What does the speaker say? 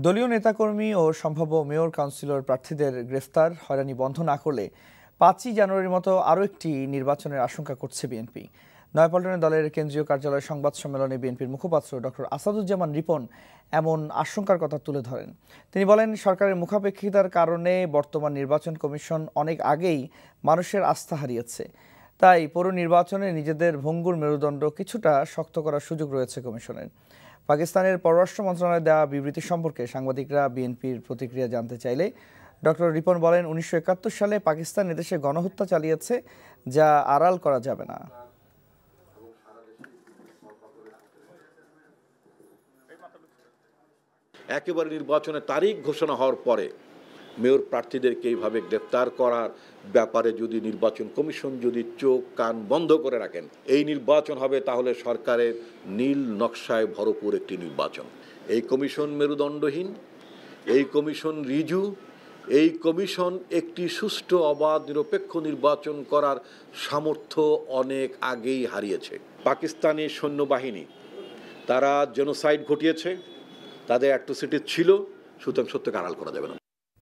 দলীয় নেতাকর্মী ও সম্ভাব্য মেয়র কাউন্সিলর প্রার্থীদের গ্রেফতার হয়রানি বন্ধ না করলে ৫ই জানুয়ারির মতো আরও একটি নির্বাচনের আশঙ্কা করছে বিএনপি। নয়াপল্টনে দলের কেন্দ্রীয় কার্যালয়ে সংবাদ সম্মেলনে বিএনপির মুখপাত্র ডক্টর আসাদুজ্জামান রিপন এমন আশঙ্কার কথা তুলে ধরেন। তিনি বলেন, সরকারের মুখাপেক্ষিতার কারণে বর্তমান নির্বাচন কমিশন অনেক আগেই মানুষের আস্থা হারিয়েছে। তাই পৌর নির্বাচনে নিজেদের ভঙ্গুর মেরুদণ্ড কিছুটা শক্ত করার সুযোগ রয়েছে কমিশনের। পাকিস্তানের পররাষ্ট্র মন্ত্রণালয়ে দেওয়া বিবৃতি সম্পর্কে সাংবাদিকরা বিএনপির প্রতিক্রিয়া জানতে চাইলে ডক্টর রিপন বলেন, ১৯৭১ সালে পাকিস্তান এদেশে গণহত্যা চালিয়েছে, যা আড়াল করা যাবে না। একেবারে নির্বাচনের তারিখ ঘোষণা হওয়ার পরে মেয়র প্রার্থীদেরকে এইভাবে গ্রেফতার করার ব্যাপারে যদি নির্বাচন কমিশন যদি চোখ কান বন্ধ করে রাখেন, এই নির্বাচন হবে তাহলে সরকারের নীল নকশায় ভরপুর একটি নির্বাচন। এই কমিশন মেরুদণ্ডহীন, এই কমিশন ঋজু, এই কমিশন একটি সুষ্ঠু অবাধ নিরপেক্ষ নির্বাচন করার সামর্থ্য অনেক আগেই হারিয়েছে। পাকিস্তানি সৈন্যবাহিনী তারা জেনোসাইড ঘটিয়েছে, তাদের অ্যাট্রোসিটি ছিল, সুতরাং সত্যকে আড়াল করা যাবে না।